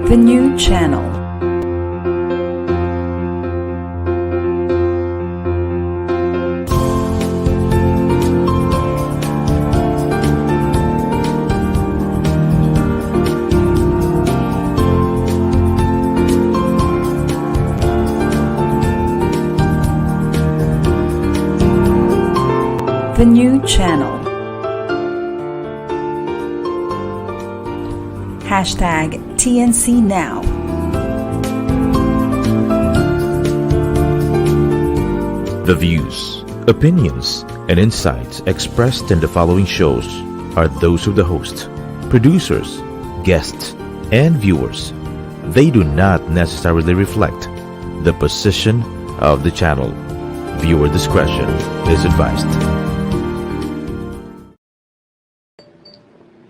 The new channel. The new channel. Hashtag TNC Now. The views, opinions, and insights expressed in the following shows are those of the host, producers, guests, and viewers. They do not necessarily reflect the position of the channel. Viewer discretion is advised.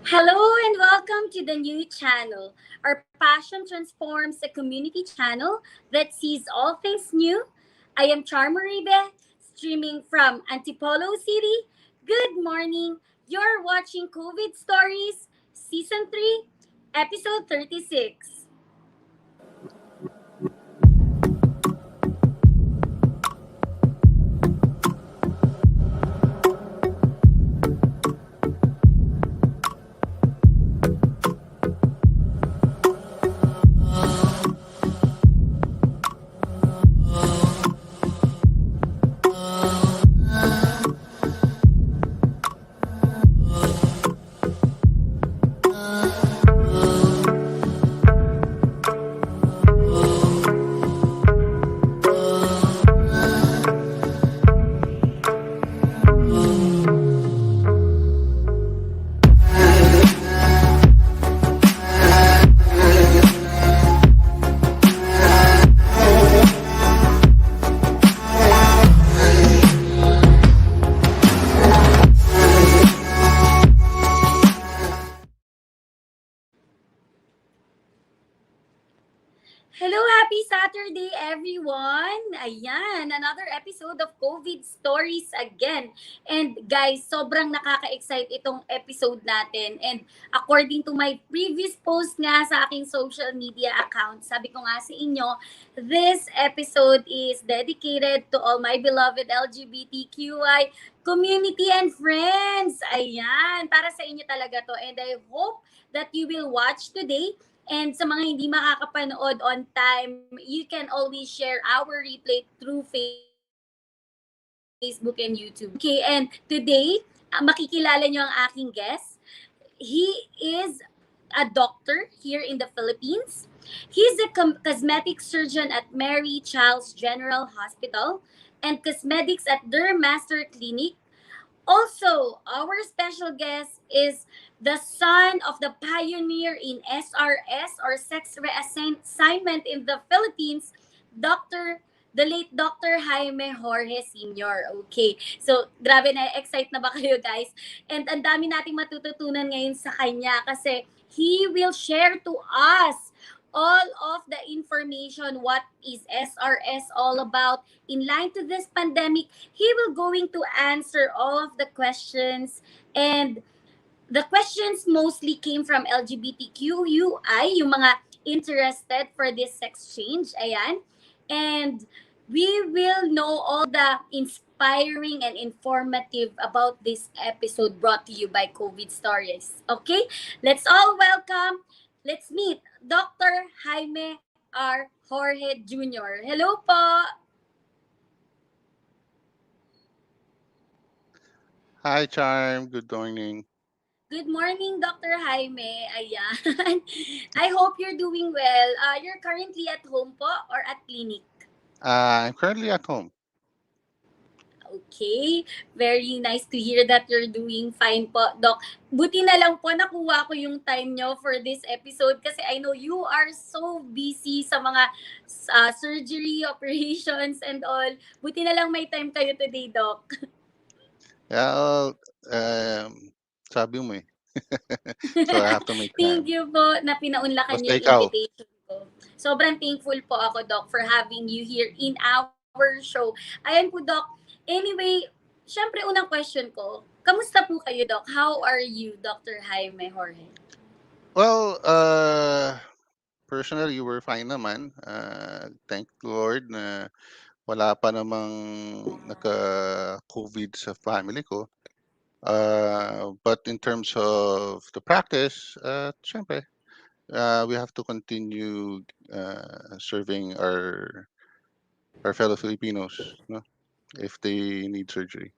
Hello and welcome to the new channel. Our passion transforms a community channel that sees all things new. I am Oribe, streaming from Antipolo City. Good morning. You're watching COVID Stories, Season 3, Episode 36. Hello, happy Saturday everyone! Ayan, another episode of COVID Stories again. And guys, sobrang nakaka-excite itong episode natin. And according to my previous post nga sa aking social media account, sabi ko nga sa inyo, this episode is dedicated to all my beloved LGBTQI community and friends. Ayan, para sa inyo talaga to. And I hope that you will watch today. And sa mga hindi makakapanood on time, you can always share our replay through Facebook and YouTube. Okay, and today, makikilala nyo ang aking guest. He is a doctor here in the Philippines. He's a cosmetic surgeon at Mary Chiles General Hospital and Cosmedics at Dermaster Clinic. Also, our special guest is the son of the pioneer in SRS or sex reassignment in the Philippines, the late Dr. Jaime Jorge Jr. Okay. So, grabe na, excite na ba kayo guys? And ang dami nating matututunan ngayon sa kanya kasi he will share to us all of the information, what is SRS all about in line to this pandemic. He will going to answer all of the questions, and the questions mostly came from LGBTQUI, yung mga interested for this sex change. Ayan. And we will know all the inspiring and informative about this episode brought to you by COVID Stories. Okay? Let's all let's meet Dr. Jaime R. Jorge Jr. Hello po! Hi, Charm. Good morning. Good morning, Dr. Jaime. Ayan. I hope you're doing well. You're currently at home po or at clinic? I'm currently at home. Okay. Very nice to hear that you're doing fine po, Doc. Buti na lang po nakuha ko yung time nyo for this episode kasi I know you are so busy sa mga surgery, operations, and all. Buti na lang may time kayo today, Doc. Yeah, sabi mo eh. So I have to make Thank time. you po na pinaunlakan Basta yung ikaw. invitation ko. Sobrang thankful po ako, Doc, for having you here in our show. Ayan po, Doc. Anyway, syempre unang question ko, kamusta po kayo, Doc? How are you, Dr. Jaime Jorge? Well, personally, we're fine naman. Thank Lord na wala pa namang naka-COVID sa family ko. But in terms of the practice, syempre, we have to continue serving our fellow Filipinos, no, if they need surgery.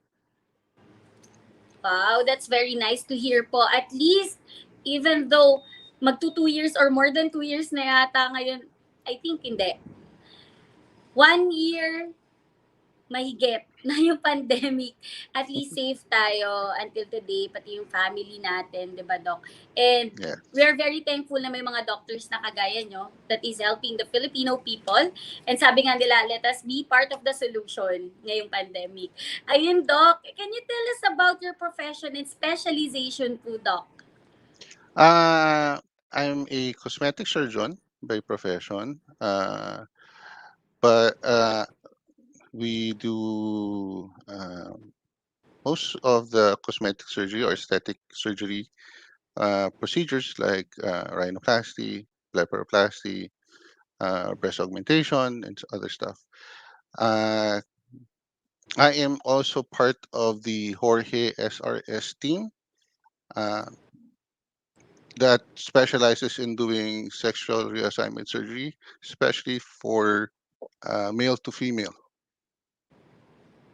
Wow, that's very nice to hear po. At least, even though magto 2 years or more than 2 years na yata ngayon, I think hindi. 1 year mahigit na yung pandemic, at least safe tayo until today, pati yung family natin, di ba, Doc? And we Yes. are very thankful na may mga doctors na kagaya nyo that is helping the Filipino people. And sabi nga nila, let us be part of the solution ngayong pandemic. Ayun, Doc, can you tell us about your profession and specialization po, Doc? I'm a cosmetic surgeon by profession, but we do most of the cosmetic surgery or aesthetic surgery procedures like rhinoplasty, blepharoplasty, breast augmentation, and other stuff. Uh, I am also part of the Jorge SRS team uh, that specializes in doing sexual reassignment surgery, especially for male to female.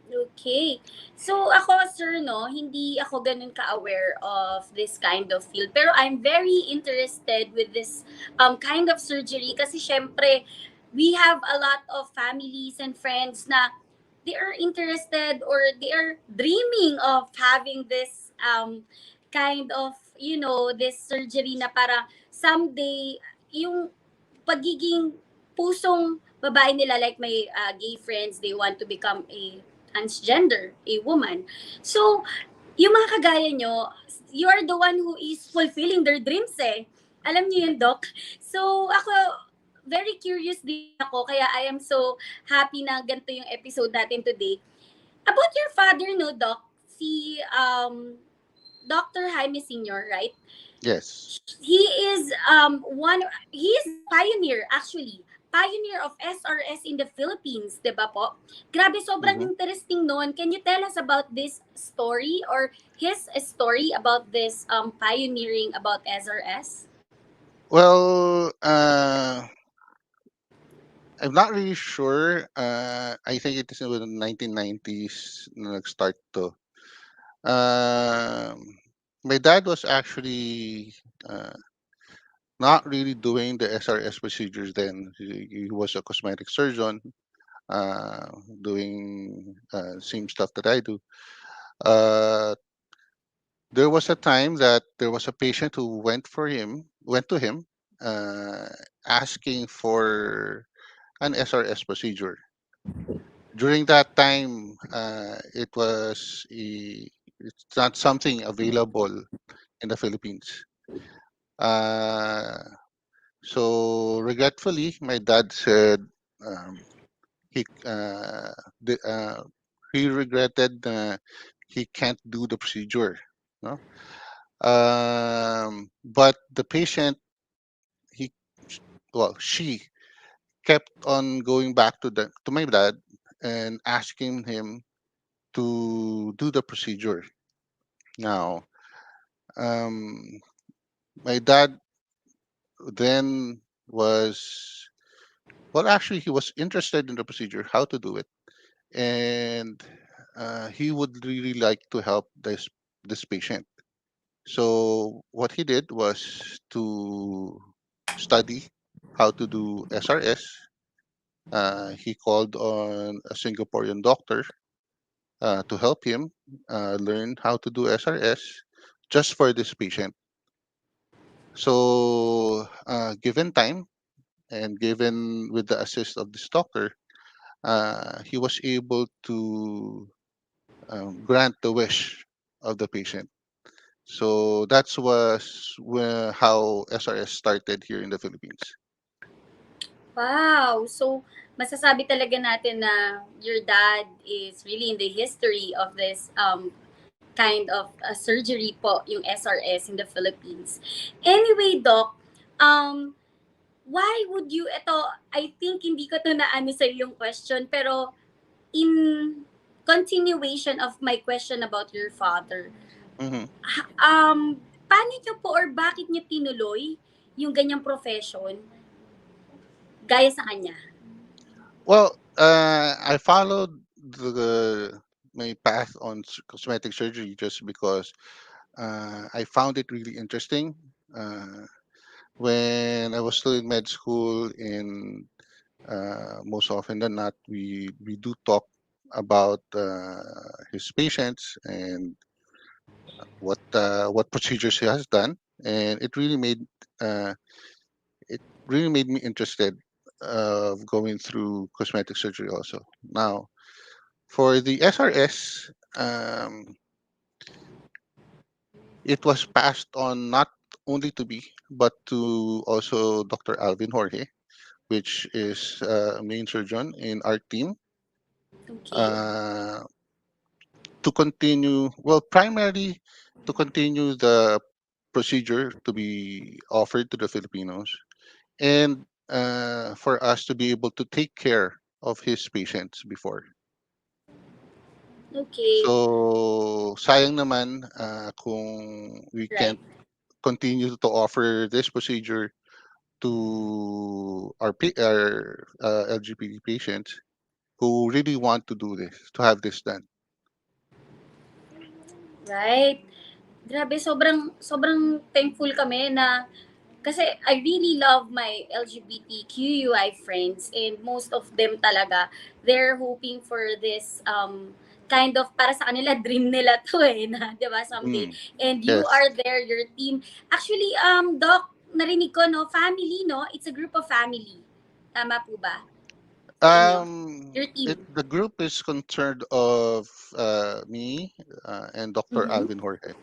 Okay. So ako, sir, no, hindi ako ganun ka-aware of this kind of field. Pero I'm very interested with this kind of surgery kasi syempre, we have a lot of families and friends na they are interested or they are dreaming of having this kind of, this surgery na para someday, yung pagiging pusong babae nila, like my gay friends, they want to become a transgender, a woman. So, yung mga kagaya nyo, you are the one who is fulfilling their dreams eh. Alam niyo yun, Doc? So, ako, very curious din ako, kaya I am so happy na ganito yung episode natin today. About your father, no, Doc? Si Dr. Jaime Sr., right? Yes. He is he is pioneer actually. Pioneer of SRS in the Philippines, 'di ba po? Grabe, sobrang Hmm. interesting noon. Can you tell us about this story or his story about this pioneering about SRS? Well, I'm not really sure. I think it is in the 1990s na nag-start to. My dad was actually not really doing the SRS procedures then. He was a cosmetic surgeon, uh, doing same stuff that I do. Uh, there was a time that there was a patient who went to him, uh, asking for an SRS procedure. During that time, it's not something available in the Philippines. Uh, so regretfully, my dad said um, he the, he regretted he can't do the procedure. No, but the patient he she kept on going back to my dad and asking him to do the procedure. Now, um, my dad then was actually he was interested in the procedure, how to do it, and he would really like to help this patient. So what he did was to study how to do SRS. He called on a Singaporean doctor to help him learn how to do SRS just for this patient. So, given time and given with the assist of this doctor, he was able to grant the wish of the patient. So how SRS started here in the Philippines. Wow. So, masasabi talaga natin na your dad is really in the history of this kind of surgery po, yung SRS in the Philippines. Anyway, Doc, um, why would you, I think hindi ko to na ano sa yung question, pero in continuation of my question about your father, Mhm. paano nyo po or bakit nyo tinuloy yung ganyang profession gaya sa kanya? Well, I followed my path on cosmetic surgery just because I found it really interesting. When I was still in med school, in most often than not, we do talk about his patients and what procedures he has done, and uh, it really made me interested of going through cosmetic surgery also. Now, for the SRS, it was passed on not only to me but to also Dr. Alvin Jorge, which is a main surgeon in our team, Okay. uh, to continue, well, primarily to continue the procedure to be offered to the Filipinos, and for us to be able to take care of his patients before. Okay. So, sayang naman kung we Right. can't continue to offer this procedure to our LGBT patients who really want to do this, to have this done. Right. Grabe, sobrang sobrang thankful kami na kasi I really love my LGBTQI friends, and most of them talaga, they're hoping for this kind of, para sa kanila dream nila to na 'di ba, someday. Mm, And you yes. are there, your team. Actually, Doc, narinig ko, no, family, no? It's a group of family. Tama po ba sa inyo? Your team. The group is concerned of me and Dr. Mhm. Alvin Jorge.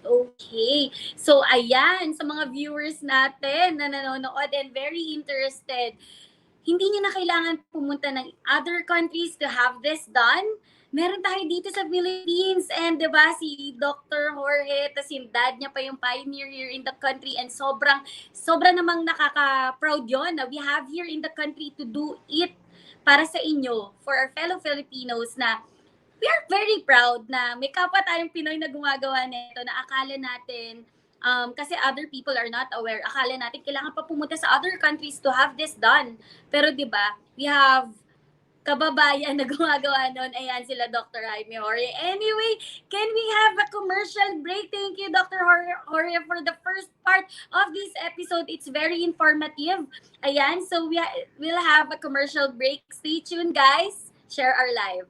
Okay. So, ayan, sa mga viewers natin na nanonood and very interested, hindi niyo na kailangan pumunta ng other countries to have this done. Meron tayo dito sa Philippines, and 'di ba si Dr. Jorge, tas yung dad niya pa yung pioneer here in the country, and sobrang namang nakaka-proud yon na we have here in the country to do it para sa inyo, for our fellow Filipinos, na we are very proud na may kapwa tayong Pinoy na gumagawa nito, na akala natin, kasi other people are not aware, akala natin kailangan pa pumunta sa other countries to have this done. Pero 'di ba, we have kababayan na gumagawa nun. Ayan sila, Dr. Jaime Jorge. Anyway, can we have a commercial break? Thank you, Dr. Jorge, for the first part of this episode. It's very informative. Ayan, so we'll have a commercial break. Stay tuned, guys. Share our live.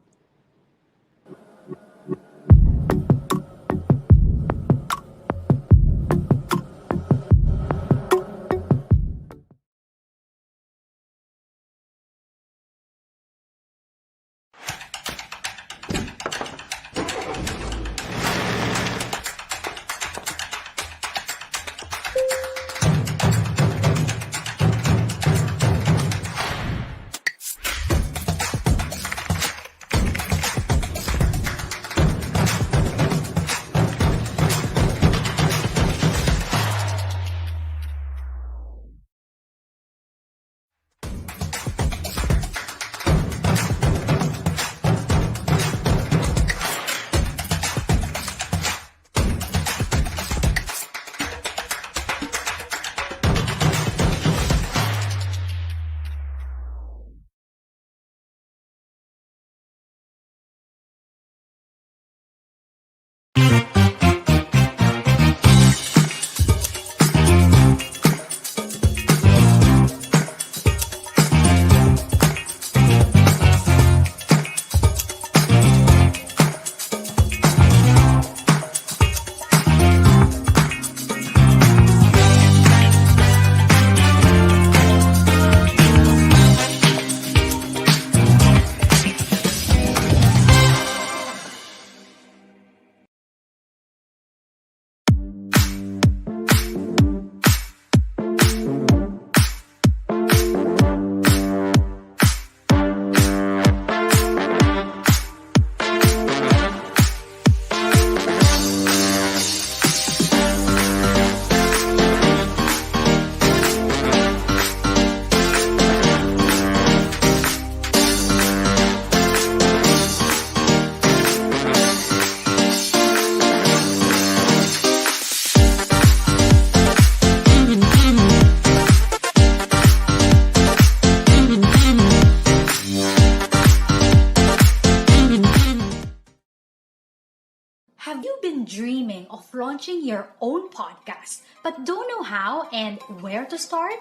launching your own podcast but don't know how and where to start?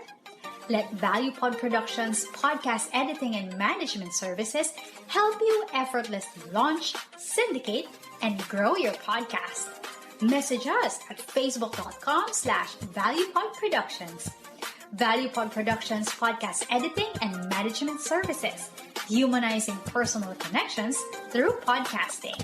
Let ValuePod Productions podcast editing and management services help you effortlessly launch, syndicate, and grow your podcast. Message us at facebook.com/ValuePodProductions. ValuePod Productions podcast editing and management services, humanizing personal connections through podcasting.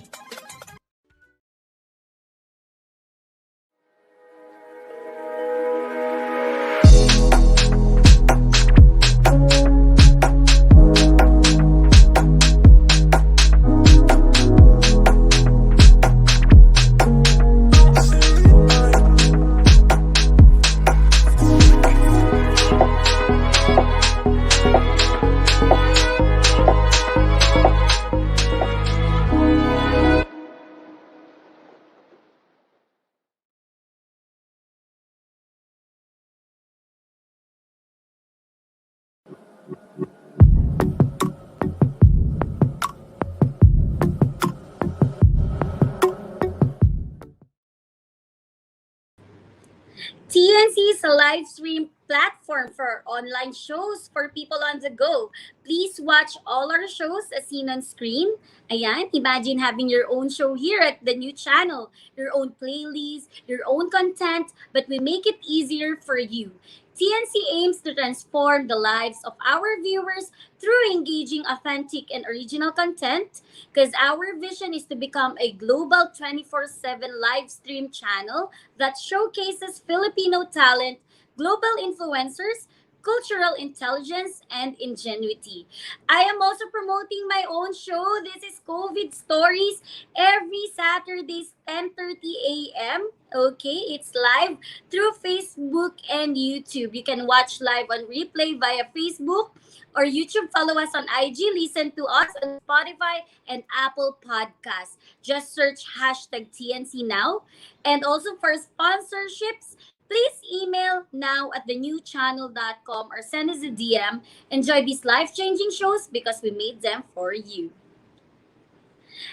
TNC is a live stream platform for online shows for people on the go. Please watch all our shows as seen on screen. Ayan, imagine having your own show here at the new channel, your own playlist, your own content, but we make it easier for you. TNC aims to transform the lives of our viewers through engaging, authentic, and original content because our vision is to become a global 24/7 live stream channel that showcases Filipino talent, global influencers, cultural intelligence, and ingenuity. I am also promoting my own show. This is COVID Stories every Saturday, 10:30 a.m. Okay, it's live through Facebook and YouTube. You can watch live on replay via Facebook or YouTube. Follow us on IG. Listen to us on Spotify and Apple Podcasts. Just search hashtag TNC now. And also for sponsorships, please email now at thenewchannel.com or send us a DM. Enjoy these life-changing shows because we made them for you.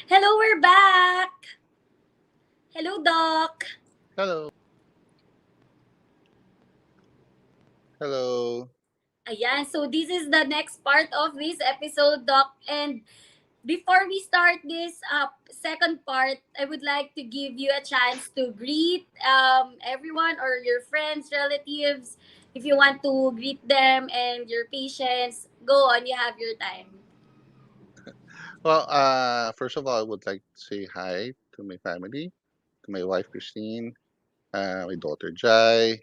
Hello, we're back. Hello, Doc. Hello. Hello. Ayan, so this is the next part of this episode, Doc. And before we start this second part, I would like to give you a chance to greet everyone or your friends, relatives. If you want to greet them and your patients, go on, you have your time. Well, first of all, I would like to say hi to my family, to my wife Christine, my daughter Jai.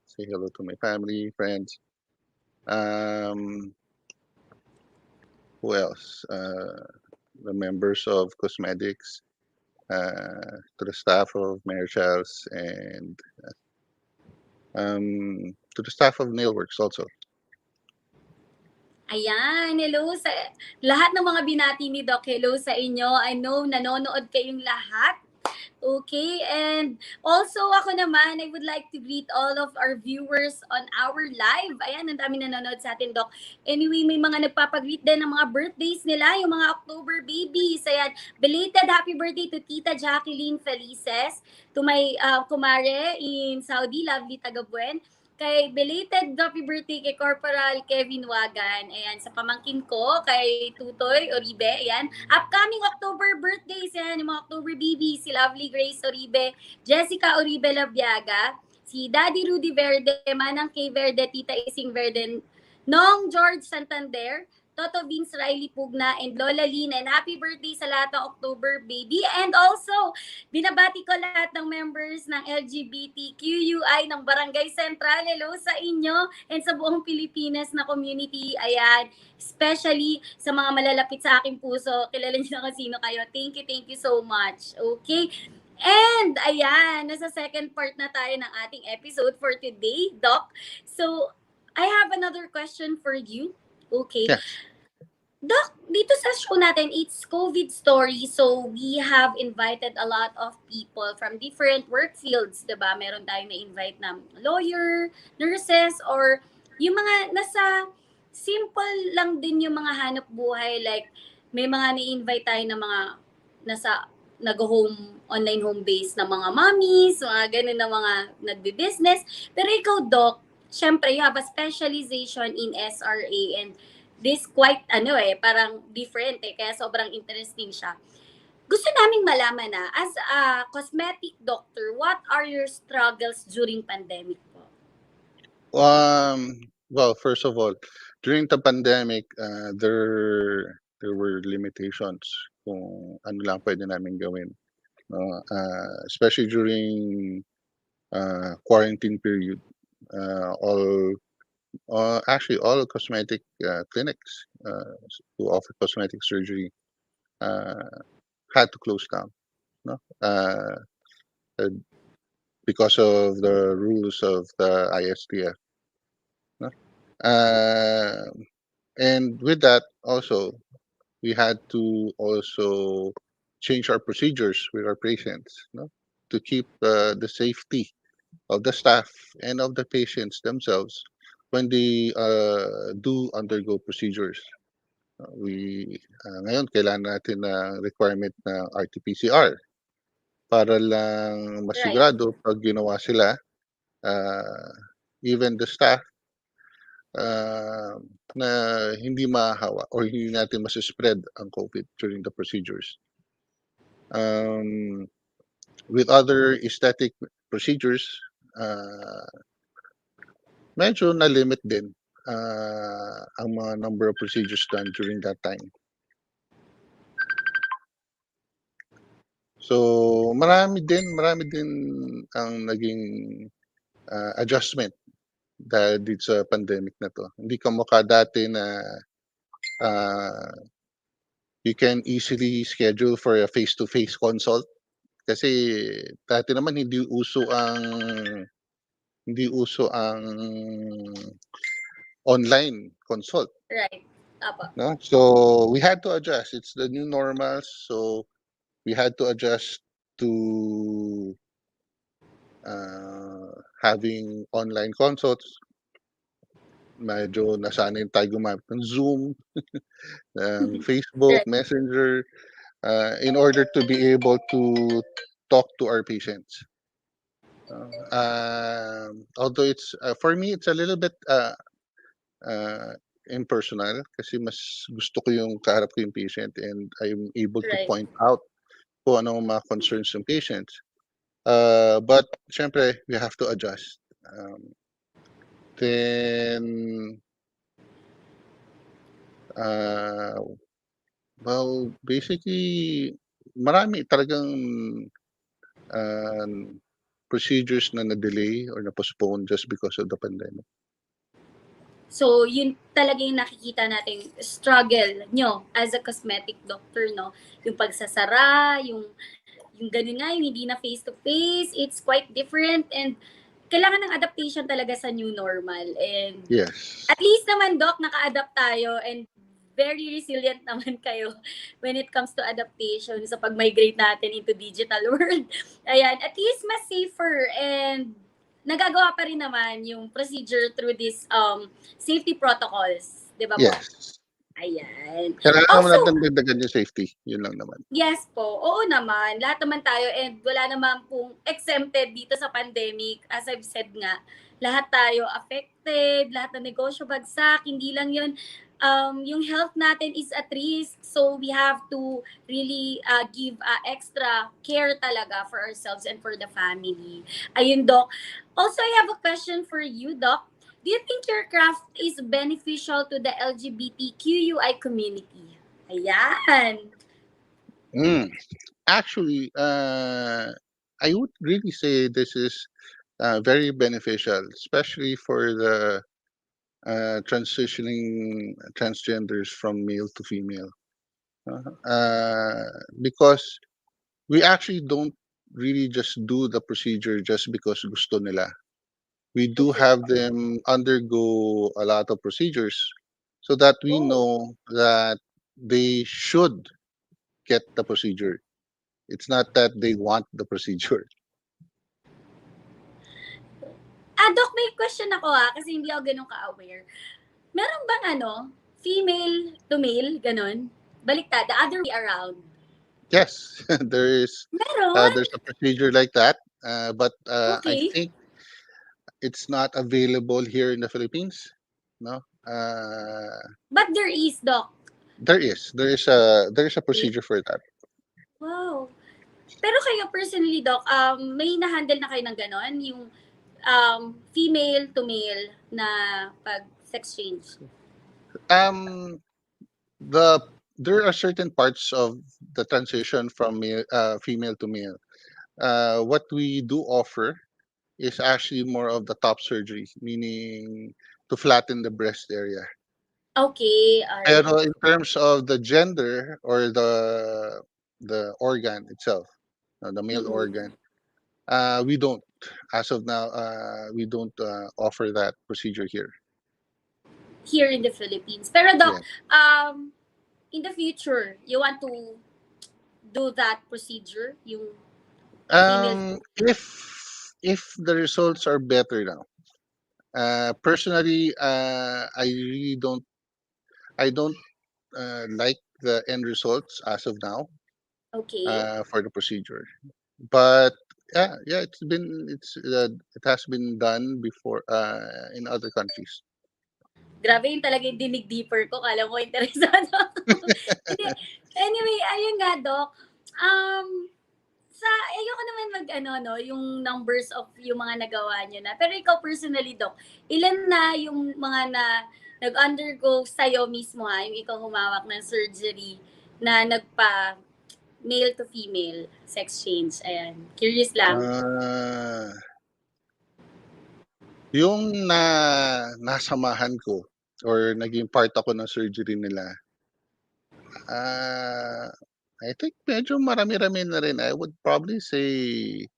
Say hello to my family, friends. Um, who else? The members of Cosmedics, to the staff of Mary Charles, and to the staff of Nailworks also. Ayan, hello sa lahat ng mga binati ni Doc. Hello sa inyo. I know nanonood kayong lahat. Okay, and also ako naman, I would like to greet all of our viewers on our live. Ayan, ang dami nanonood sa atin, Doc. Anyway, may mga nagpapagreet din ng mga birthdays nila, yung mga October babies. Ayan, belated happy birthday to Tita Jacqueline Felices, to my kumare in Saudi, lovely Tagabuen. Kay belated happy birthday kay Corporal Kevin Wagan. Ayan, sa pamangkin ko, kay Tutoy Oribe. Ayan, upcoming October birthdays. Ayan, yung mga October babies. Si Lovely Grace Oribe, Jessica Oribe Labiaga, si Daddy Rudy Verde, Manang K. Verde, Tita Ising Verde, Nong George Santander, Toto Vince Riley Pugna, and Lola Lynn. And happy birthday sa lahat ng October baby. And also, binabati ko lahat ng members ng LGBTQUI ng Barangay Central. Hello sa inyo and sa buong Pilipinas na community. Ayan, especially sa mga malalapit sa aking puso. Kilala niyo na kung sino kayo. Thank you so much. Okay? And ayan, nasa second part na tayo ng ating episode for today, Doc. So, I have another question for you. Okay. Yes. Doc, dito sa show natin, it's COVID story. So, we have invited a lot of people from different work fields, diba? Meron tayong na-invite na lawyer, nurses, or yung mga nasa simple lang din yung mga hanap buhay. Like, may mga na-invite tayo na mga nasa online home base na mga mommies, mga ganun na mga nagbi-business. Pero ikaw, Doc, syempre you have a specialization in SRA and this quite parang different kaya sobrang interesting siya. Gusto naming malaman na, as a cosmetic doctor, what are your struggles during pandemic po? Well, first of all, during the pandemic, there were limitations kung ano lang pwede namin gawin, no? Especially during quarantine period, actually all cosmetic clinics who offer cosmetic surgery had to close down, no? Because of the rules of the ISTF, no? And with that also, we had to also change our procedures with our patients, no? To keep the safety of the staff and of the patients themselves when they do undergo procedures. Ngayon kailangan natin ng requirement na RT-PCR para lang Right. masigurado pag ginawa sila, even the staff, na hindi mahahawa or hindi natin masispread ang COVID during the procedures. With other aesthetic procedures, medyo na-limit din ang mga number of procedures done during that time. So marami din ang naging adjustment dahil dito sa pandemic na to. Hindi kamukha dati na you can easily schedule for a face-to-face consult kasi dati naman hindi uso online consult, Right. Apo. no? So we had to adjust. It's the new normal, so we had to adjust to having online consults. Medyo nasanay tayo gumamit ng Zoom, ng Facebook, Right. Messenger, in order to be able to talk to our patients. Although it's for me it's a little bit impersonal kasi mas gusto ko yung kaharap ko yung patient and I'm able to Right. point out kung ano ang mga concerns ng patients. But syempre we have to adjust. Then well, basically marami talagang procedures na na-delay or na-postpone just because of the pandemic. So, yun talaga yung nakikita natin struggle nyo as a cosmetic doctor, no? Yung pagsasara, yung ganun nga, yung hindi na face-to-face, it's quite different and kailangan ng adaptation talaga sa new normal. And Yes. at least naman, Doc, naka-adapt tayo and very resilient naman kayo when it comes to adaptation sa pag-migrate natin into digital world. Ayan, at least mas safer and nagagawa pa rin naman yung procedure through these safety protocols. Di ba po? Yes. Ayan. Kailangan naman Also, natin dagdagan yung safety. Yun lang naman. yes po. Oo naman. Lahat naman tayo and wala naman pong exempted dito sa pandemic. As I've said nga, lahat tayo affected, lahat ng negosyo bagsak, hindi lang yun. Yung health natin is at risk. So we have to really give extra care talaga for ourselves and for the family. Ayun, Doc. Also, I have a question for you, Doc. Do you think your craft is beneficial to the LGBTQUI community? Ayan. Actually, I would really say this is very beneficial, especially for the transitioning transgenders from male to female. Because we actually don't really just do the procedure just because gusto nila. We do have them undergo a lot of procedures so that we know that they should get the procedure. It's not that they want the procedure. Doc, may question ako kasi hindi ako ganun ka-aware. Meron bang female to male, ganun? Baliktad, the other way around. Yes, Meron? there's a procedure like that, but I Okay. think it's not available here in the Philippines. No, But there is, Doc. there is a Okay. procedure for that. Wow. Pero kayo personally, Doc, may na-handle na kayo ng ganon? Yung female to male na pag-sex change? Um, the there are certain parts of the transition from female to male. What we do offer is actually more of the top surgery, meaning to flatten the breast area. Okay, alright. Pero in terms of the gender or the organ itself, the male Mm-mm. organ, we don't. As of now, we don't offer that procedure here. Here in the Philippines. Pero Yeah. Doc, in the future, you want to do that procedure? Yung female? If the results are better now, personally, I don't like the end results as of now Okay. for the procedure. But yeah, it has been done before in other countries. Grabe yung talaga yung dinig deeper ko. Kala ko interesado ako. Hindi. Anyway, ayun nga, Doc. Um, ayoko naman no, yung numbers of yung mga nagawa nyo na. Pero ikaw personally, Doc, ilan na yung mga nag-undergo sa'yo mismo yung ikaw humawak ng surgery na nagpa male to female sex change? Ayan. Curious lang. Yung nasamahan ko or naging part ako ng surgery nila, I think medyo marami-rami na rin. I would probably say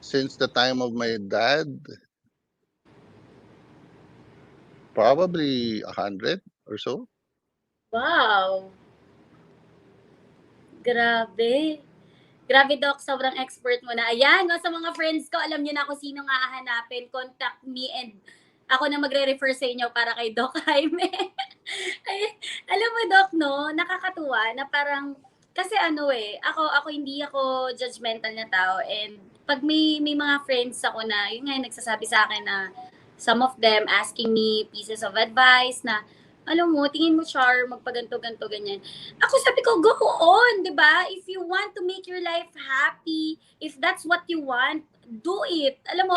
since the time of my dad, probably 100 or so. Wow. Grabe. Grabe, Doc. Sobrang expert mo na. Ayan, no, sa mga friends ko, alam niyo na kung sino nga hahanapin. Contact me and ako na magre-refer sa inyo para kay Doc Jaime. Ay, alam mo, Doc, no, nakakatuwa na parang, kasi ako hindi ako judgmental na tao, and pag may mga friends ako na, yun nga, nagsasabi sa akin na some of them asking me pieces of advice na, alam mo, tingin mo, Char, magpaganto-ganto, ganyan. Ako sabi ko, go on, di ba? If you want to make your life happy, if that's what you want, do it. Alam mo,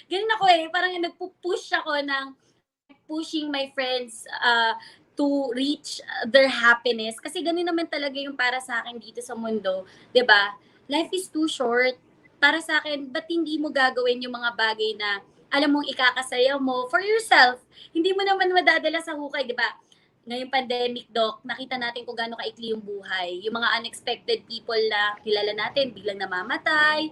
ganun ako parang nagpupush ako ng pushing my friends to reach their happiness. Kasi ganun naman talaga yung para sa akin dito sa mundo. 'Di ba? Life is too short. Para sa akin, ba't hindi mo gagawin yung mga bagay na alam mong ikakasaya mo for yourself? Hindi mo naman madadala sa hukay, 'di ba? Ngayong pandemic, Doc, nakita natin kung gaano kaikli yung buhay. Yung mga unexpected people na kilala natin, biglang namamatay,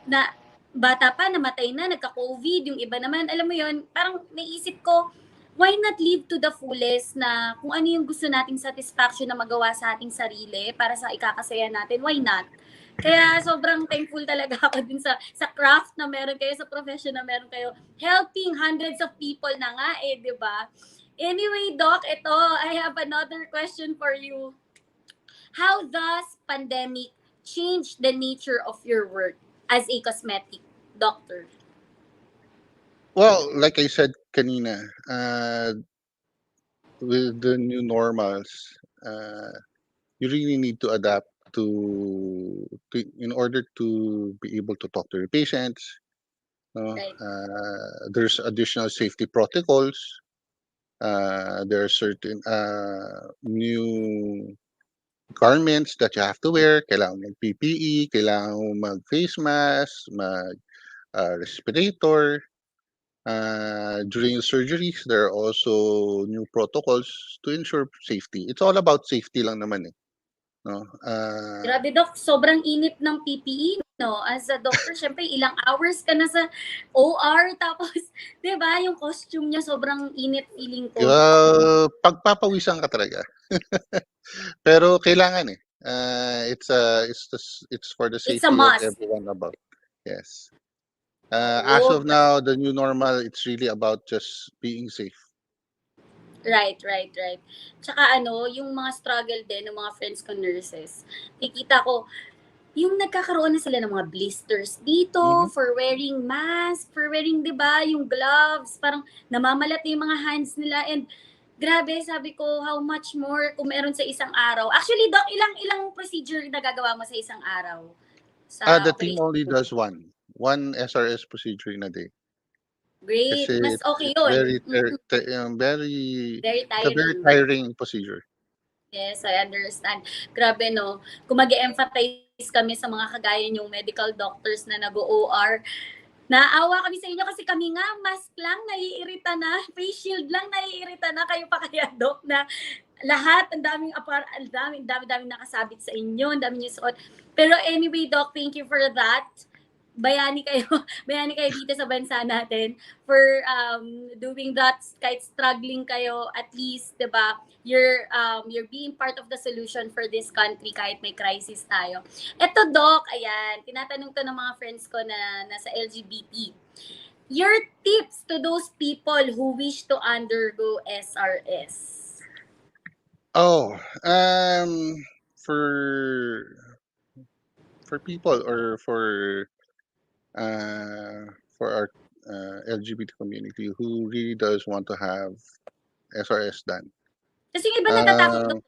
na bata pa, namatay na, nagka-COVID, yung iba naman, alam mo yon, parang naisip ko, why not live to the fullest na kung ano yung gusto nating satisfaction na magawa sa ating sarili para sa ikakasaya natin, why not? Kaya sobrang thankful talaga ako din sa craft na meron kayo, sa profession na meron kayo, helping hundreds of people na nga di ba? Anyway, Doc, ito, I have another question for you. How does pandemic change the nature of your work as a cosmetic doctor? Well, like I said kanina, with the new normals, you really need to adapt in order to be able to talk to your patients. No? Right. There's additional safety protocols. There are certain new garments that you have to wear. Kailangan mag PPE, kailangan mo mag face mask, mag respirator. During surgeries, there are also new protocols to ensure safety. It's all about safety lang naman no? Grabe, Doc, sobrang init ng PPE, no? As a doctor, syempre, ilang hours ka na sa OR, tapos, di ba, yung costume niya, sobrang init feeling ko. Pagpapawisan ka talaga. Pero kailangan it's for the It's a safety of must. everyone about. Yes. As of now, the new normal, it's really about just being safe. Right, right, right. Tsaka ano, yung mga struggle din ng mga friends ko nurses. Nakikita ko, yung nagkakaroon na sila ng mga blisters dito Mhm. for wearing mask, for wearing, 'di ba, yung gloves, parang namamalat na yung mga hands nila and grabe, sabi ko, how much more kung meron sa isang araw. Actually, Doc, ilang ilang procedure nagagawa mo sa isang araw sa The team only operation? does one SRS procedure in a day. Great, Kasi mas okay it's yun. very Very it's a very tiring. tiring procedure. Yes, I understand. Grabe 'no, kung mag-e-empathize kami sa mga kagaya niyong medical doctors na nag-o-OR, naawa kami sa inyo kasi kami nga mask lang naiirita na, face shield lang naiirita na, kayo pa kaya Doc na lahat ang daming dami-daming nakasabit sa inyo, ang dami niyong suot. Pero anyway Doc, thank you for that. Bayani kayo, bayani kayo dito sa bansa natin for doing that kahit struggling kayo, at least 'di ba? You're being part of the solution for this country kahit may crisis tayo. Eto Doc, ayan, tinatanong to ng mga friends ko na nasa LGBT. Your tips to those people who wish to undergo SRS. Oh, for people or for our LGBT community who really does want to have SRS done. Kasi yung iba natatakot Uh, Doc,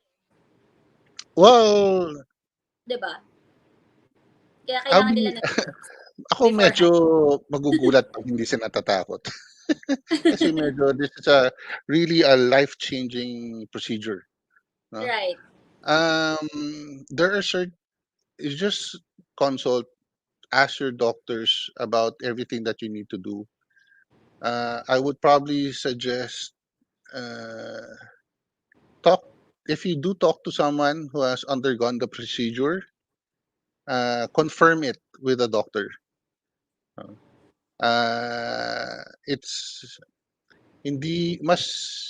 well, 'di ba? Kaya I'll kailangan nila be ng tips ako medyo beforehand. magugulat pag hindi sila natatakot. Kasi medyo this is a really a life-changing procedure, no? Right. There are certain you just consult, ask your doctors about everything that you need to do. I would probably suggest uh, talk if you do talk to someone who has undergone the procedure, confirm it with a doctor. It's hindi mas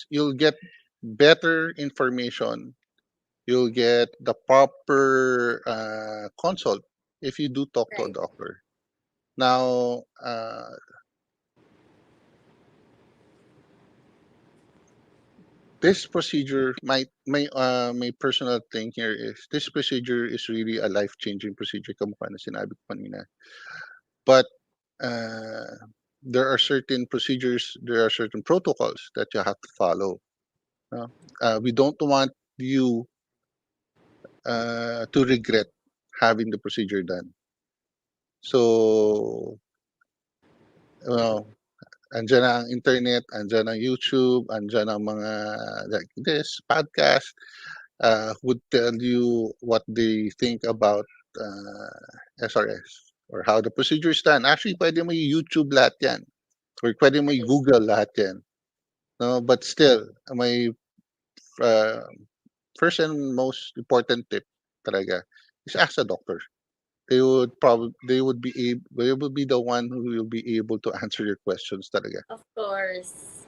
you'll get better information. You'll get the proper consult if you do talk to a Right. doctor. Now, this procedure, my personal thing here is this procedure is really a life changing procedure, kamukha na sinabi ko kanina. But uh, there are certain procedures, there are certain protocols that you have to follow. No? We don't want you to regret having the procedure done. So, well, andyan na ang internet, andyan ang YouTube, andyan ang mga like this podcast would tell you what they think about SRS or how the procedure is done. Actually, pwede mo YouTube lahat yan or pwede mo Google lahat yan. No, but still, my uh, first and most important tip talaga is ask a doctor. They would be the one who will be able to answer your questions talaga. Of course.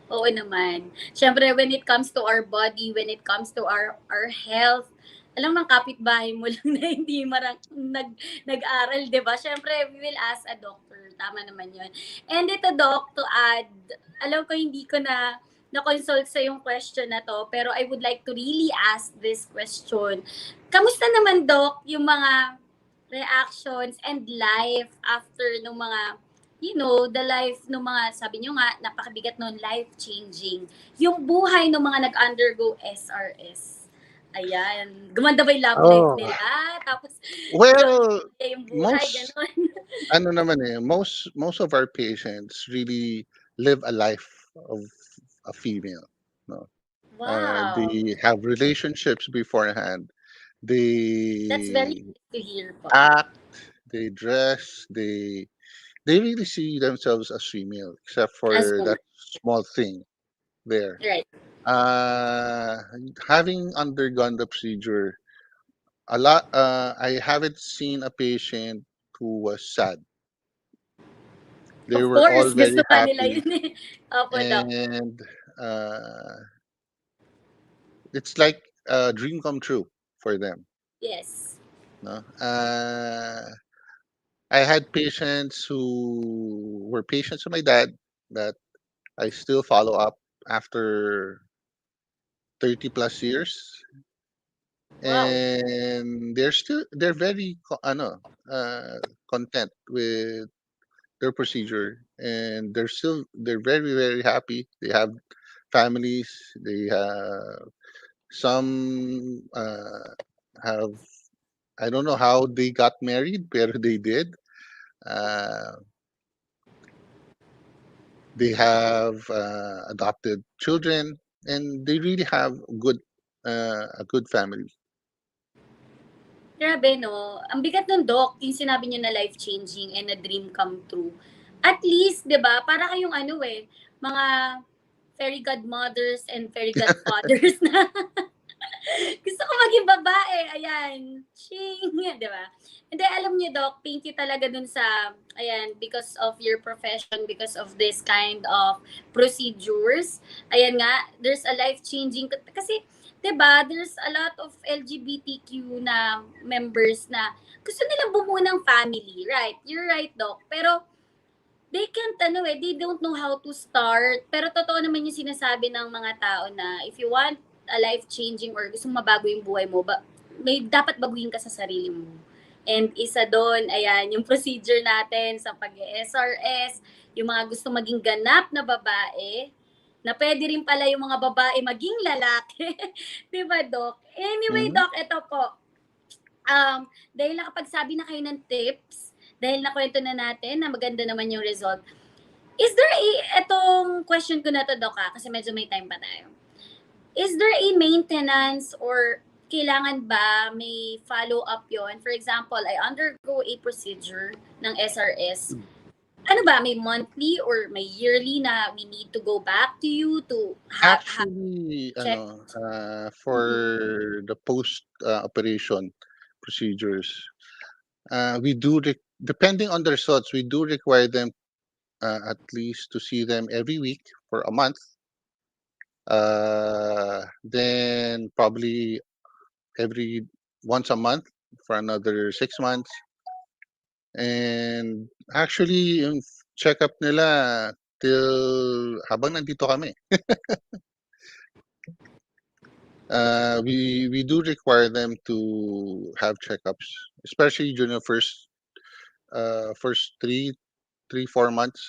Oo naman. Siyempre, when it comes to our body, when it comes to our health, alam ng kapitbahay mo lang na hindi nag-aral, di ba? Siyempre, we will ask a doctor. Tama naman yun. And ito, Doc, to add, alam ko hindi ko na-consult sa yung question na to, pero I would like to really ask this question. Kamusta naman, Doc, yung mga reactions and life after nung mga the life ng mga, sabi nyo nga, napakabigat nun, life-changing. Yung buhay ng mga nag-undergo SRS. Ayan. Gumanda ba yung love life Oh, nila? Tapos, well, yung buhay, most gano'n. ano naman most of our patients really live a life of a female, no. Wow. They have relationships beforehand. That's very They nice to hear po. act, they dress, they really see themselves as female, except As for woman. that small thing there. Right. Uh, Having undergone the procedure, I haven't seen a patient who was sad. They Of were all course, gusto very nga nila happy, yun eh. Opo, Doc. and uh, it's like a dream come true for them. Yes. No? I had patients who were patients of my dad that I still follow up after. 30 plus years, Wow. and they're very content with their procedure, and they're very very happy. They have families. They have some have I don't know how they got married, but they did. Uh, they have adopted children, and they really have a good family. Grabe, no? Ang bigat ng doc, yung sinabi niyo na life-changing and a dream come true. At least, di ba, para kayong ano mga fairy godmothers and fairy godfathers na gusto ko maging babae. Ayan. Ching. Di ba? Hindi, alam niyo, Doc, thank you talaga dun sa, ayan, because of your profession, because of this kind of procedures. Ayan nga, there's a life-changing, kasi, di ba, there's a lot of LGBTQ na members na gusto nilang bumuo ng family, right? You're right, Doc. Pero, they can't, they don't know how to start. Pero totoo naman yung sinasabi ng mga tao na if you want a life-changing or gusto mabago yung buhay mo, may dapat baguhin ka sa sarili mo. And isa doon, ayan, yung procedure natin sa pag-SRS, yung mga gusto maging ganap na babae, na pwede rin pala yung mga babae maging lalaki. Diba, Doc? Anyway, Mhm. Doc, ito po. Dahil nakapagsabi na kayo ng tips, dahil nakwento na natin na maganda naman yung result, is there etong question ko na to, Doc, kasi medyo may time pa tayo. Is there a maintenance or kailangan ba may follow-up yon? For example, I undergo a procedure ng SRS. Ano ba, may monthly or may yearly na we need to go back to you to have Actually, check? for the post operation procedures, we do depending on the results, we do require them at least to see them every week for a month. Then probably every once a month for another 6 months. And actually, yung check-up nila till habang nandito kami. We do require them to have checkups, especially during the first 3-4 months,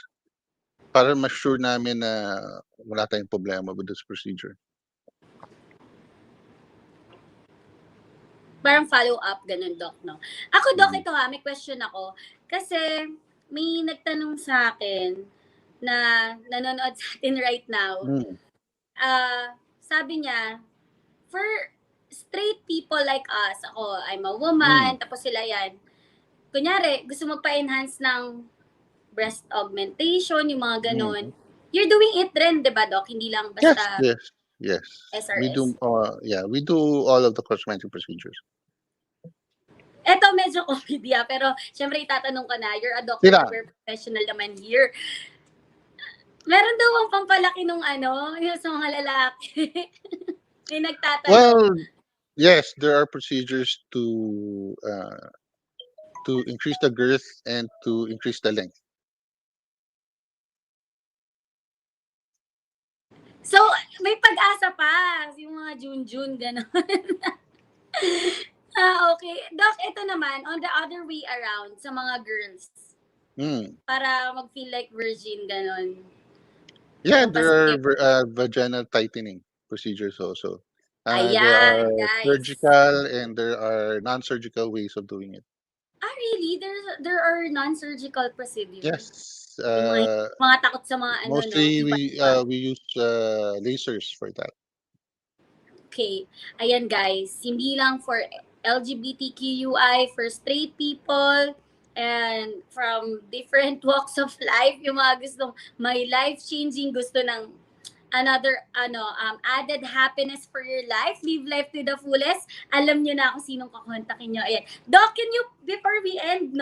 para ma-sure namin na wala tayong problema with this procedure. Parang follow-up, ganun, Doc, no? Ako, Doc, Mhm. ito may question ako. Kasi may nagtanong sa akin na nanonood sa atin right now. Mm. Sabi niya, for straight people like us, ako, I'm a woman, tapos sila yan. Kunyari, gusto magpa-enhance ng breast augmentation, yung mga ganun. You're doing it rin, di ba, Doc? Hindi lang basta Yes. We SRS. do we do all of the cosmetic procedures. Eto, medyo comedy pero syempre itatanong ko na, you're a doctor, Sila. we're professional naman here. Meron daw ang pampalaki nung yung sa mga lalaki. May nagtatanong. Well, yes, there are procedures to increase the girth and to increase the length. So, may pag-asa pa. Yung mga June, gano'n. Okay. Doc, ito naman, on the other way around, sa mga girls. Para mag-feel like virgin, gano'n. Yeah, there are vaginal tightening procedures also. There are guys. surgical and there are non-surgical ways of doing it. Really? There are non-surgical procedures? Yes. Mga takot sa mga mostly we use lasers for that. Okay. Ayan, guys. Hindi lang for LGBTQI, for straight people, and from different walks of life, yung mga gustong may life-changing, gusto ng another added happiness for your life, live life to the fullest. Alam niyo na kung sinong kakontakin niyo. Ayan. Doc, can you, before we end,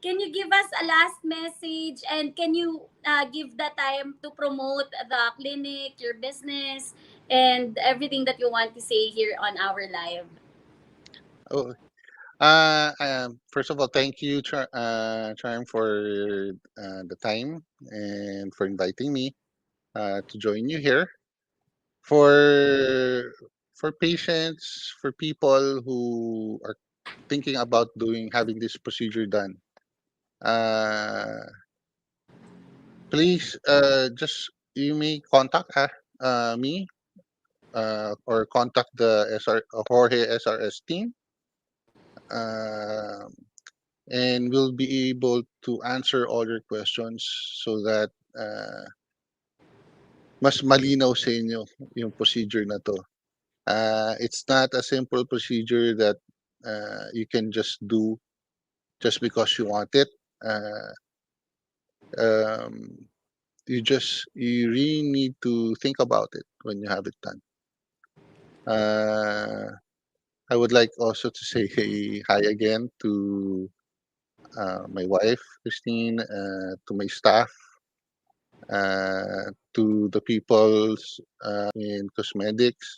can you give us a last message and can you give the time to promote the clinic, your business, and everything that you want to say here on our live? Oh, first of all, thank you, Charm, for the time and for inviting me to join you here. for patients, for people who are thinking about having this procedure done, uh, please just you may contact me or contact the Jorge SRS team, uh, and we'll be able to answer all your questions so that mas malinaw sa inyo yung procedure na to. It's not a simple procedure that you can just do just because you want it. Uh, um, you really need to think about it when you have it done. I would like also to say hi again to my wife Christine, to my staff, to the peoples in Cosmedics,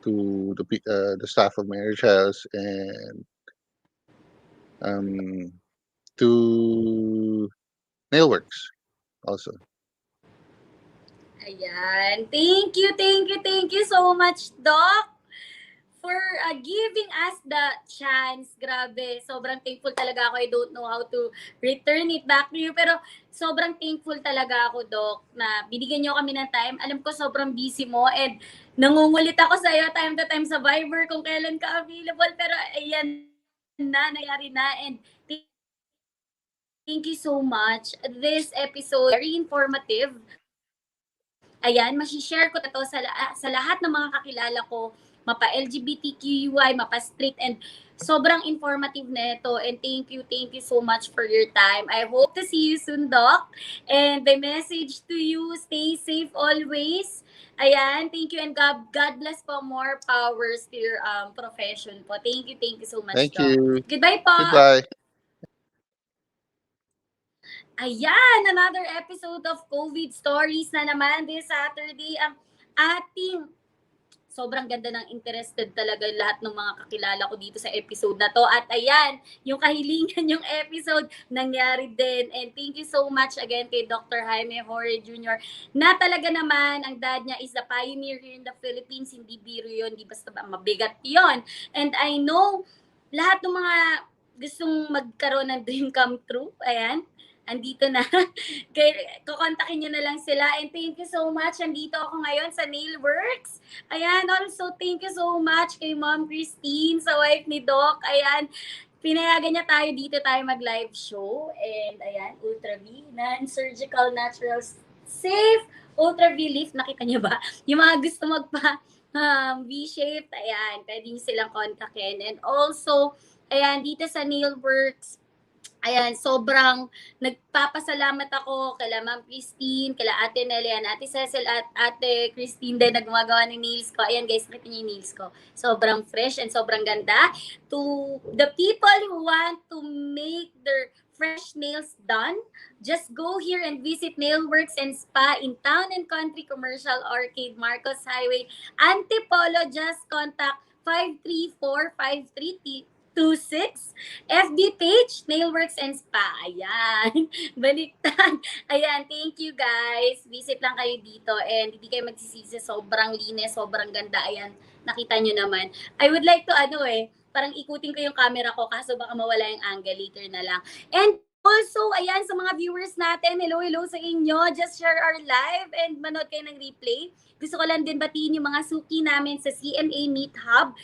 to the staff of Marriage House, and um, to Nailworks also. Ayan. Thank you so much, Doc, for giving us the chance. Grabe, sobrang thankful talaga ako. I don't know how to return it back to you. Pero sobrang thankful talaga ako, Doc, na binigyan niyo kami ng time. Alam ko sobrang busy mo and nangungulit ako sa iyo time to time sa Viber kung kailan ka available. Pero ayan na, nangyari na. And thank you so much. This episode, very informative. Ayan, masishare ko to sa lahat ng mga kakilala ko, mapa LGBTQI, mapa straight, and sobrang informative na ito. And thank you so much for your time. I hope to see you soon, Doc. And the message to you, stay safe always. Ayan, thank you, and God bless po, more powers to your profession po. Thank you so much, Thank Doc. you. Goodbye po. Goodbye. Ayan, another episode of COVID Stories na naman this Saturday. Ang ating sobrang ganda ng interested talaga lahat ng mga kakilala ko dito sa episode na to. At ayan, yung kahilingan yung episode, nangyari din. And thank you so much again kay Dr. Jaime Jorge Jr. na talaga naman, ang dad niya is the pioneer here in the Philippines. Hindi biro yun, di basta mabigat yun. And I know, lahat ng mga gustong magkaroon ng dream come true, ayan, andito na. Kukontakin nyo na lang sila. And thank you so much. Andito ako ngayon sa Nailworks. Ayan, also thank you so much kay Ma'am Christine, sa wife ni Doc. Ayan, pinayagan niya tayo dito tayo mag-live show. And ayan, Ultra V, non-surgical, natural, safe, Ultra V lift. Nakita niyo ba? Yung mga gusto magpa V-shaped, ayan, pwede niyo silang kontakin. And also, ayan, dito sa Nailworks, ayan, sobrang nagpapasalamat ako kila Ma'am Christine, kila Ate Nelly, Ate Cecil, at Ate Christine din na gumagawa ng nails ko. Ayan guys, nakita niyo yung nails ko. Sobrang fresh and sobrang ganda. To the people who want to make their fresh nails done, just go here and visit Nailworks and Spa in Town and Country Commercial Arcade, Marcos Highway, Antipolo. Just contact 534-5326. FB page, Nailworks and Spa. Ayan. Baliktad. Ayan, thank you guys. Visit lang kayo dito and hindi kayo magsisisi. Sobrang linis, sobrang ganda. Ayan, nakita nyo naman. I would like to, parang ikutin ko yung camera ko kaso baka mawala yung angle. Later na lang. And also, ayan, sa mga viewers natin, hello sa inyo. Just share our live and manood kayo ng replay. Gusto ko lang din batiin yung mga suki namin sa CMA Meat Hub.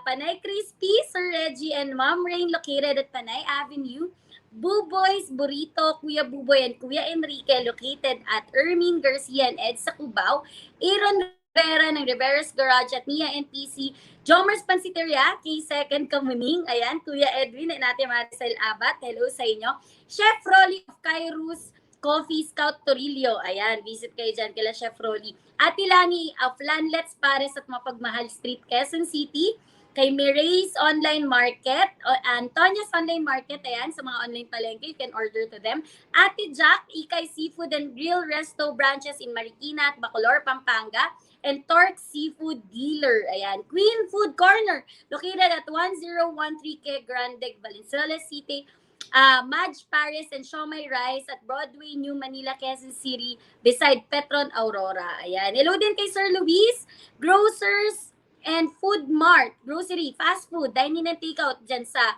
Panay Crispy, Sir Reggie, and Ma'am Rain located at Panay Avenue. Buboy's Burrito, Kuya Buboy and Kuya Enrique located at Ermine Garcia and Ed sa Cubao. Aaron Rivera ng Rivera's Garage at Nia NPC. Jomers Pansiteria, K2nd Kamuning. Ayan, Kuya Edwin and Ate Maricel Abat. Hello sa inyo. Chef Rolly of Kairos Coffee Scout Torillo. Ayan, visit kayo dyan kila Chef Rolly. Ate Lani of Lanlets Pares at Mapagmahal Street, Quezon City. Kay Miray's Online Market, Antonia's Online Market, ayan, sa mga online palengke, you can order to them. Ate Jack, Ikay Seafood and Grill Resto branches in Marikina at Bacolor, Pampanga. And Torque Seafood Dealer, ayan. Queen Food Corner, located at 1013 Grande, Valenzuela City. Madge Paris and Shomai Rice at Broadway, New Manila, Quezon City, beside Petron Aurora. Ayan. Hello din kay Sir Luis, Grocers and Food Mart, grocery, fast food, dining and takeout dyan sa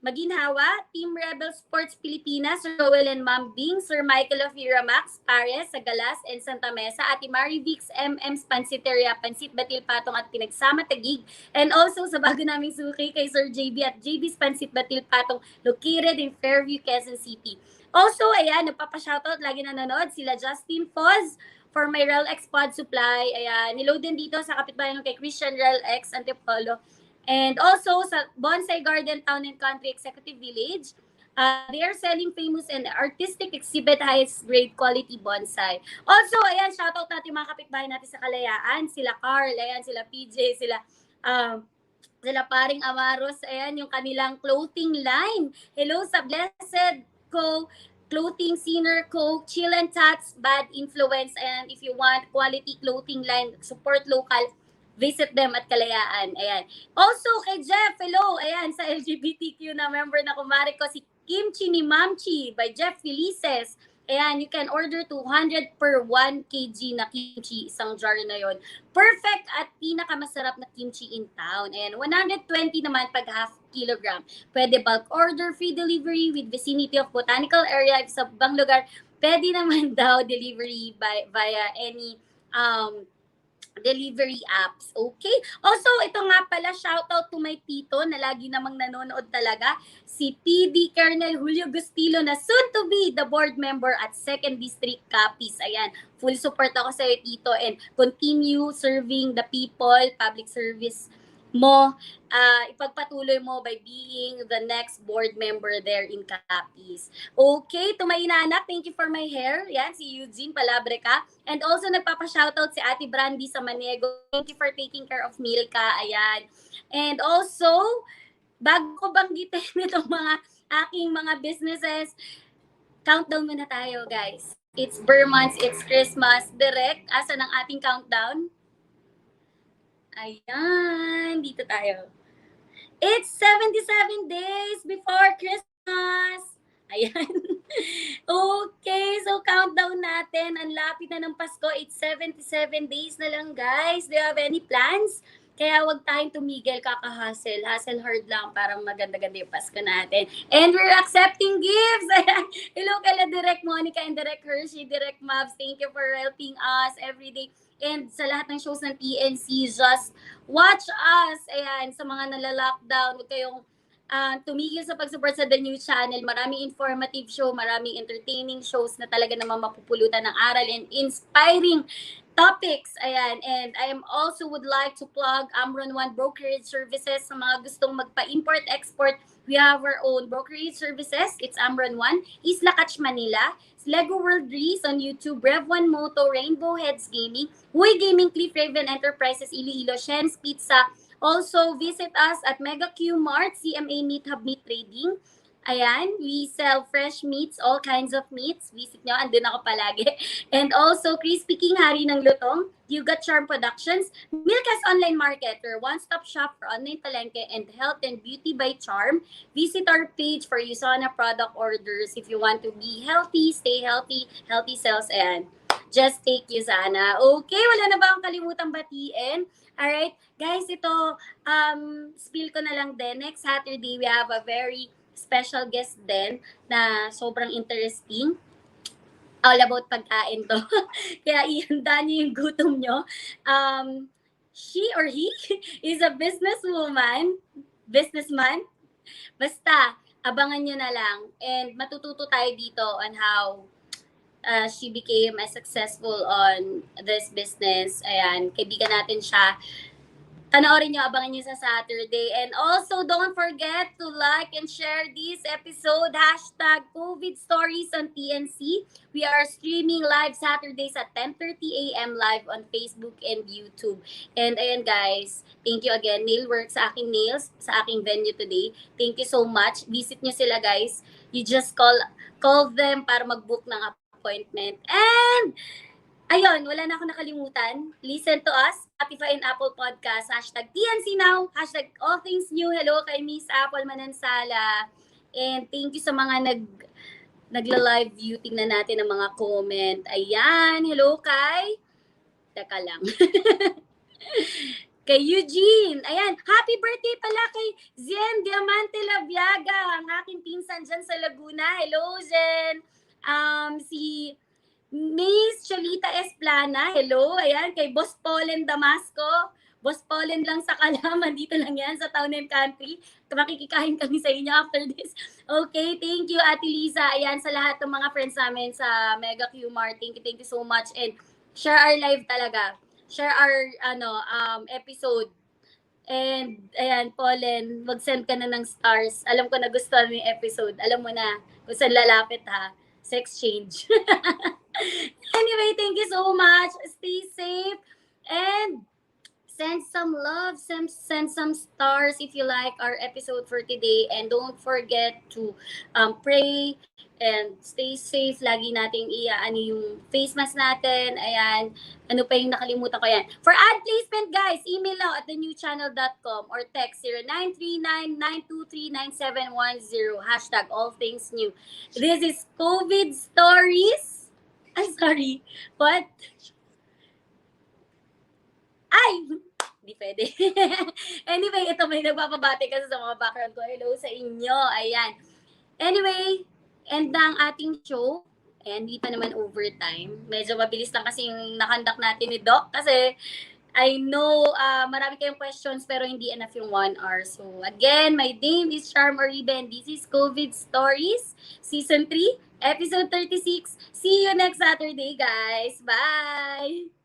Maginhawa, Team Rebel Sports Pilipinas, Sir Joel and Ma'am Bing, Sir Michael of Iramax, Pares, Sagalas, and Santa Mesa, Ate Mary Vix, MM's Pansiteria, Pansit Batil Patong at Pinagsama Tagig, and also sa bago naming suki kay Sir JB at JB's Pansit Batil Patong, located in Fairview, Quezon City. Also, ayan, nagpapa-shoutout, lagi nanonood, sila Justin Foz, for my Rel X Pod Supply, ayan, niload din dito sa kapitbahay kay Christian Rel X Antipolo. And also sa Bonsai Garden Town and Country Executive Village, they are selling famous and artistic exhibit highest grade quality bonsai. Also, ayan, shoutout natin mga kapitbahay natin sa Kalayaan, sila Carl, ayan, sila PJ, sila paring Amaros, ayan, yung kanilang clothing line. Hello sa Blessed Co. Clothing, Sinner Co. Chill and Tats, Bad Influence, and if you want quality clothing line, support local, visit them at Kalayaan. Ayan. Also, kay Jeff, hello. Ayan, sa LGBTQ na member na kumari ko, si Kimchi ni Mamchi by Jeff Felices. Ayan, you can order 200 per 1 kg na kimchi, isang jar na yon. Perfect at pinakamasarap na kimchi in town. Ayan, 120 naman pag half kilogram. Pwede bulk order, free delivery with vicinity of botanical area. If sa bang lugar, pwede naman daw delivery via any delivery apps. Okay? Also, ito nga pala, shoutout to my tito na lagi namang nanonood talaga, si PD Colonel Julio Gustilo na soon to be the board member at 2nd District Capiz. Ayan, full support ako sa iyo, tito, and continue serving the people, public service mo, ipagpatuloy mo by being the next board member there in Capiz. Okay, to my inanak, thank you for my hair. Yan, si Eugene, palabre ka. And also, nagpapa-shoutout si Ate Brandy sa Maniego. Thank you for taking care of Milka. Ayan. And also, bago ko banggitin itong mga aking mga businesses, countdown muna tayo, guys. It's Burr months, it's Christmas. Direct, asan ang ating countdown? Ayan, dito tayo. It's 77 days before Christmas. Ayan. Okay, so countdown natin. Ang lapit na ng Pasko. It's 77 days na lang, guys. Do you have any plans? Kaya wag tayong tumigil, kaka-hustle. Hustle hard lang para maganda-ganda yung Pasko natin. And we're accepting gifts! Hello kala Direct Monica and Direct Hershey, Direct Mavs. Thank you for helping us every day. And sa lahat ng shows ng TNC, just watch us. Ayan, sa mga nala-lockdown, huwag kayong tumigil sa pag-support sa The New Channel. Maraming informative show, maraming entertaining shows na talaga naman mapupulutan ng aral and inspiring topics. Ayan, and I am also would like to plug Amron One Brokerage Services sa mga gustong magpa-import-export. We have our own brokerage services. It's Amron One, Isla Catch Manila, Lego World Reese on YouTube, Rev One Moto, Rainbow Heads Gaming, Huy Gaming, Cliff Raven Enterprises, Iloilo, Shen's Pizza. Also, visit us at Mega Q Mart, CMA Meat Hub Meat Trading. Ayan, we sell fresh meats, all kinds of meats. Visit nyo, andun ako palagi. And also, Crispy King, Hari ng Lutong, Yuga Charm Productions, Milka's Online Market, your one-stop shop for online palengke and health and beauty by Charm. Visit our page for Usana product orders. If you want to be healthy, stay healthy, healthy cells, and just take Usana. Okay, wala na ba akong kalimutang batiin? Alright, guys, ito, spill ko na lang din. Next Saturday, we have a very special guest din na sobrang interesting. All about pagkain to. Kaya ihanda niyo yung gutom nyo. She or he is a businessman. Basta, abangan nyo na lang. And matututo tayo dito on how she became as successful on this business. Ayan, kaibigan natin siya. Panoorin nyo, abangan nyo sa Saturday. And also, don't forget to like and share this episode. # COVID Stories on TNC. We are streaming live Saturdays at 10:30 a.m. live on Facebook and YouTube. And ayan guys, thank you again. Nailwork sa aking nails, sa aking venue today. Thank you so much. Visit nyo sila guys. You just call them para mag-book ng appointment. And ayun, wala na ako nakalimutan. Listen to us. Spotify and Apple Podcast, hashtag TNC Now, hashtag All Things New. Hello kay Miss Apple Manansala. And thank you sa mga nagla-live view. Tingnan natin ang mga comment. Ayan, hello kay... Teka lang. Kay Eugene. Ayan, happy birthday pala kay Zen Diamante Labiaga, ang aking pinsan dyan sa Laguna. Hello, Zen. Si Miss Cholita Esplana. Hello. Ayan, kay Boss Polen Damasco. Boss Polen lang sa Kalaman. Dito lang yan sa Town and Country. Makikikain kami sa inyo after this. Okay, thank you, Ate Lisa. Ayan, sa lahat ng mga friends namin sa Mega QMart. Thank you so much. And share our live talaga. Share our episode. And ayan, Polen, mag-send ka na ng stars. Alam ko na gusto mo yung episode. Alam mo na kung saan lalapit ha. Sa exchange. Anyway, thank you so much. Stay safe. And send some love, send some stars if you like our episode for today. And don't forget to pray and stay safe. Lagi nating yung face mask natin. Ayan. Ano pa yung nakalimutan ko yan. For ad placement, guys, email now at thenewchannel.com or text 0939-923-9710. Hashtag all things new. This is COVID stories. I'm sorry. What? Ay! Hindi pwede. Anyway, ito may nagpapabati kasi sa mga background ko. Hello sa inyo. Ayan. Anyway, end na ang ating show. Ayan, di pa naman overtime. Medyo mabilis lang kasi yung nakandak natin ni Doc. Kasi I know marami kayong questions pero hindi enough yung 1 hour. So again, my name is Charm Oribe and this is COVID Stories Season 3, Episode 36. See you next Saturday, guys. Bye!